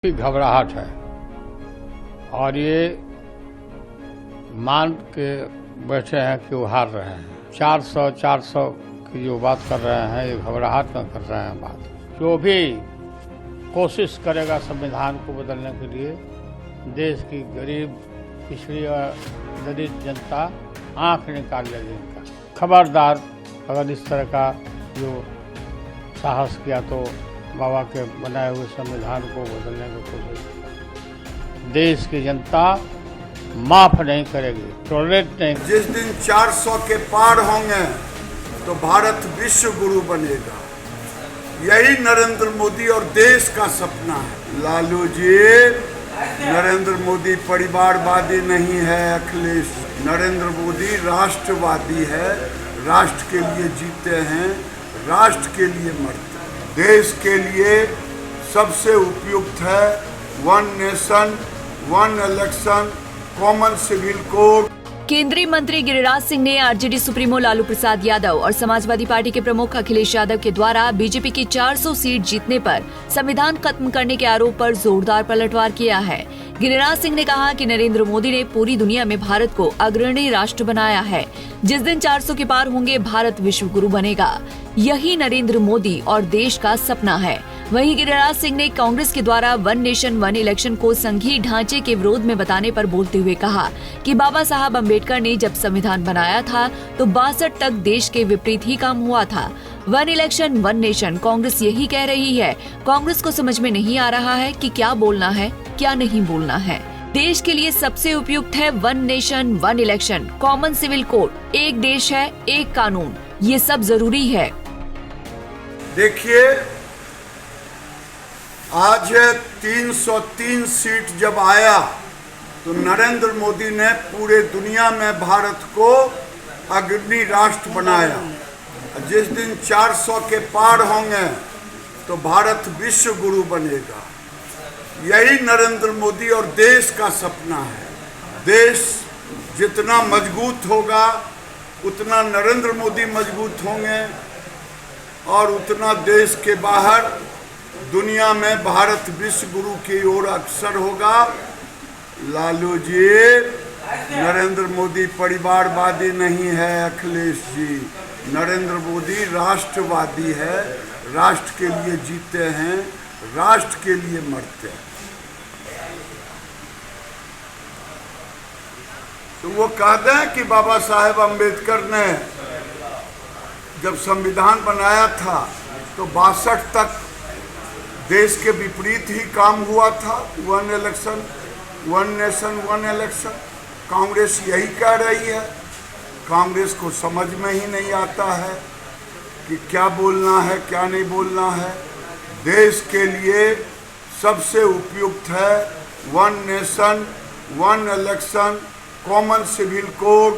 की घबराहट है और ये मान के बैठे हैं कि वो हार रहे हैं। 400 की जो बात कर रहे हैं ये घबराहट में कर रहे हैं बात। जो भी कोशिश करेगा संविधान को बदलने के लिए देश की गरीब पिछड़ी और दलित जनता आंख निकाल लेगी इनका। खबरदार अगर इस तरह का जो साहस किया तो बाबा के बनाए हुए संविधान को बदलने की कोशिश देश की जनता माफ नहीं करेगी, टॉलरेट नहीं। जिस दिन 400 के पार होंगे तो भारत विश्व गुरु बनेगा। यही नरेंद्र मोदी और देश का सपना है। लालू जी, नरेंद्र मोदी परिवारवादी नहीं है। अखिलेश, नरेंद्र मोदी राष्ट्रवादी है। राष्ट्र के लिए जीते हैं, राष्ट्र के लिए मरते हैं। देश के लिए सबसे उपयुक्त है one nation one election, common civil code. केंद्रीय मंत्री गिरिराज सिंह ने आरजेडी सुप्रीमो लालू प्रसाद यादव और समाजवादी पार्टी के प्रमुख अखिलेश यादव के द्वारा बीजेपी की 400 सीट जीतने पर संविधान खत्म करने के आरोप पर जोरदार पलटवार किया है। गिरिराज सिंह ने कहा कि नरेंद्र मोदी ने पूरी दुनिया में भारत को अग्रणी राष्ट्र बनाया है। जिस दिन 400 के पार होंगे भारत विश्व गुरु बनेगा। यही नरेंद्र मोदी और देश का सपना है। वहीं गिरिराज सिंह ने कांग्रेस के द्वारा वन नेशन वन इलेक्शन को संघीय ढांचे के विरोध में बताने पर बोलते हुए कहा कि बाबा साहब अम्बेडकर ने जब संविधान बनाया था तो 62 तक देश के विपरीत ही काम हुआ था। One election one nation Congress यही कह रही है। कांग्रेस को समझ में नहीं आ रहा है कि क्या बोलना है क्या नहीं बोलना है। देश के लिए सबसे उपयुक्त है one nation one election, common civil code, एक देश है एक कानून, ये सब जरूरी है। देखिए, आज 303 सीट जब आया तो नरेंद्र मोदी ने पूरे दुनिया में भारत को अग्रणी राष्ट्र बनाया। जिस दिन 400 के पार होंगे तो भारत विश्व गुरु बनेगा। यही नरेंद्र मोदी और देश का सपना है। देश जितना मजबूत होगा उतना नरेंद्र मोदी मजबूत होंगे और उतना देश के बाहर दुनिया में भारत विश्व गुरु की ओर अग्रसर होगा। लालू जी, नरेंद्र मोदी परिवारवादी नहीं है। अखिलेश जी, नरेंद्र मोदी राष्ट्रवादी है। राष्ट्र के लिए जीते हैं, राष्ट्र के लिए मरते हैं। तो वो कहते हैं कि बाबा साहेब अम्बेडकर ने जब संविधान बनाया था तो 62 तक देश के विपरीत ही काम हुआ था। One election one nation one election, Congress यही कह रही है। कांग्रेस को समझ में ही नहीं आता है कि क्या बोलना है क्या नहीं बोलना है। देश के लिए सबसे उपयुक्त है one nation one election, common civil code,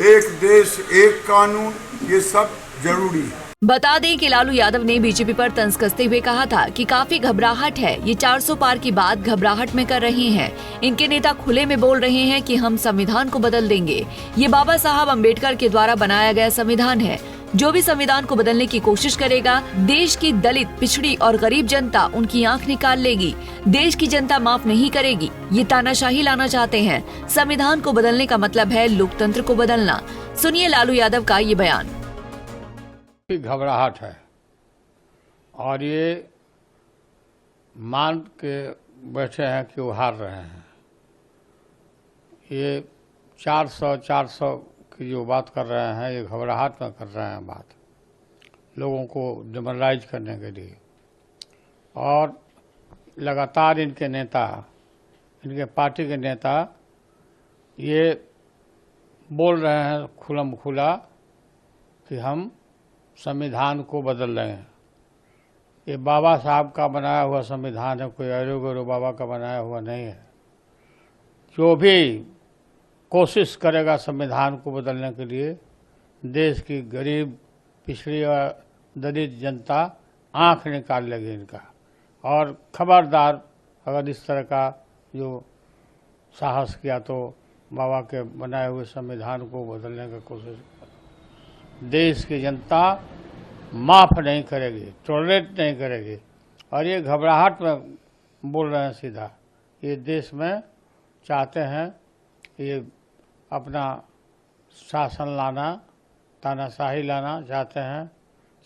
एक देश एक कानून, ये सब जरूरी है। बता दें कि लालू यादव ने बीजेपी पर तंज कसते हुए कहा था कि काफी घबराहट है। ये 400 पार की बात घबराहट में कर रहे हैं। इनके नेता खुले में बोल रहे हैं कि हम संविधान को बदल देंगे। ये बाबा साहब अम्बेडकर के द्वारा बनाया गया संविधान है। जो भी संविधान को बदलने की कोशिश करेगा देश की दलित पिछड़ी और गरीब जनता उनकी आंख निकाल लेगी। देश की जनता माफ नहीं करेगी। ये तानाशाही लाना चाहते हैं। संविधान को बदलने का मतलब है लोकतंत्र को बदलना। सुनिए लालू यादव का ये बयान। की घबराहट है और ये मान के बैठे हैं कि वो हार रहे हैं। ये 400 की जो बात कर रहे हैं ये घबराहट में कर रहे हैं बात, लोगों को डिमोरलाइज करने के लिए। और लगातार इनके नेता, इनके पार्टी के नेता ये बोल रहे हैं खुलम खुला कि हम संविधान को बदल रहे हैं। ये बाबा साहब का बनाया हुआ संविधान है, कोई अरो बाबा का बनाया हुआ नहीं है। जो भी कोशिश करेगा संविधान को बदलने के लिए देश की गरीब पिछड़ी और दलित जनता आंख निकाल लेगी इनका। और खबरदार अगर इस तरह का जो साहस किया तो बाबा के बनाए हुए संविधान को बदलने की कोशिश देश की जनता माफ नहीं करेगी, टॉलरेट नहीं करेगी। और ये घबराहट में बोल रहे हैं सीधा। ये देश में चाहते हैं ये अपना शासन लाना, तानाशाही लाना चाहते हैं।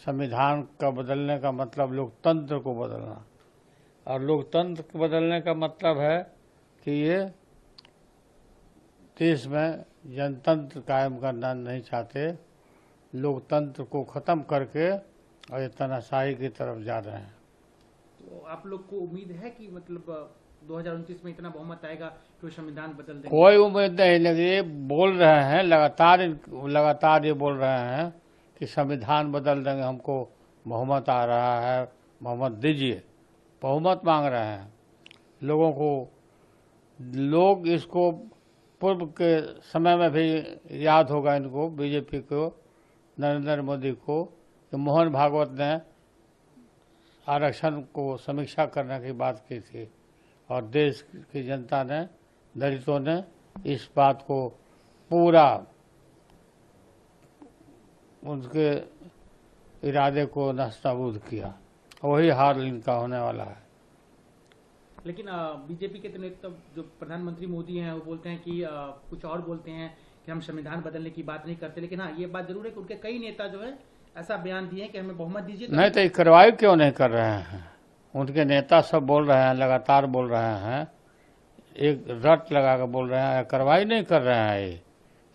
संविधान का बदलने का मतलब लोकतंत्र को बदलना, और लोकतंत्र को बदलने का मतलब है कि ये देश में जनतंत्र कायम करना नहीं चाहते, लोकतंत्र को ख़त्म करके और ये तानाशाही की तरफ जा रहे हैं। तो आप लोग को उम्मीद है कि मतलब 2029 में इतना बहुमत आएगा कि वो संविधान बदल देंगे? कोई उम्मीद नहीं लगी। बोल रहे हैं लगातार ये बोल रहे हैं कि संविधान बदल देंगे, हमको बहुमत आ रहा है, बहुमत दीजिए। बहुमत मांग रहे हैं लोगों को। लोग इसको पूर्व के समय में भी याद होगा इनको, बीजेपी को, नरेंद्र मोदी को, कि मोहन भागवत ने आरक्षण को समीक्षा करने की बात की थी, और देश की जनता ने, दलितों ने इस बात को पूरा उनके इरादे को नस्ताबूद किया। वही हाल इनका होने वाला है। लेकिन बीजेपी के नेता जो प्रधानमंत्री मोदी हैं वो बोलते हैं कि कुछ और बोलते हैं कि हम संविधान बदलने की बात नहीं करते। लेकिन हाँ, ये बात जरूर है कि उनके कई नेता जो है ऐसा बयान दिए कि हमें बहुमत दीजिए। नहीं तो कार्रवाई क्यों नहीं कर रहे हैं? उनके नेता सब बोल रहे हैं, लगातार बोल रहे हैं, एक रट लगा कर बोल रहे हैं, कार्रवाई नहीं कर रहे हैं।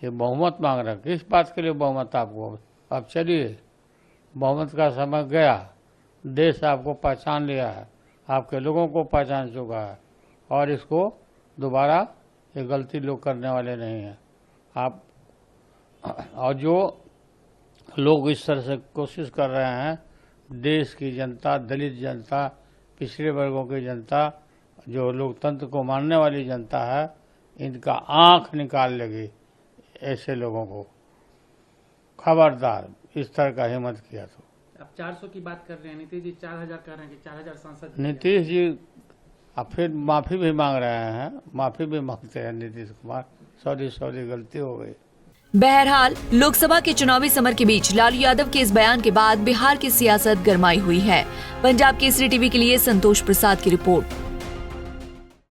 ये बहुमत मांग रहे हैं। किस बात के लिए बहुमत आपको? अब चलिए, बहुमत का समय गया, देश आपको पहचान लिया है, आपके लोगों को पहचान चुका है, और इसको दोबारा ये गलती लोग करने वाले नहीं हैं। आप और जो लोग इस तरह से कोशिश कर रहे हैं, देश की जनता, दलित जनता, पिछड़े वर्गों की जनता, जो लोकतंत्र को मानने वाली जनता है, इनका आंख निकाल लेगी ऐसे लोगों को। खबरदार इस तरह का हिम्मत किया तो। अब 400 की बात कर रहे हैं, नीतीश जी 4000 कह रहे हैं कि 4000 सांसद। नीतीश जी अब फिर माफ़ी भी मांग रहे हैं, माफ़ी भी मांगते हैं नीतीश कुमार, सॉरी गलती हो गई। बहरहाल लोकसभा के चुनावी समर के बीच लालू यादव के इस बयान के बाद बिहार की सियासत गरमाई हुई है। पंजाब केसरी टीवी के लिए संतोष प्रसाद की रिपोर्ट।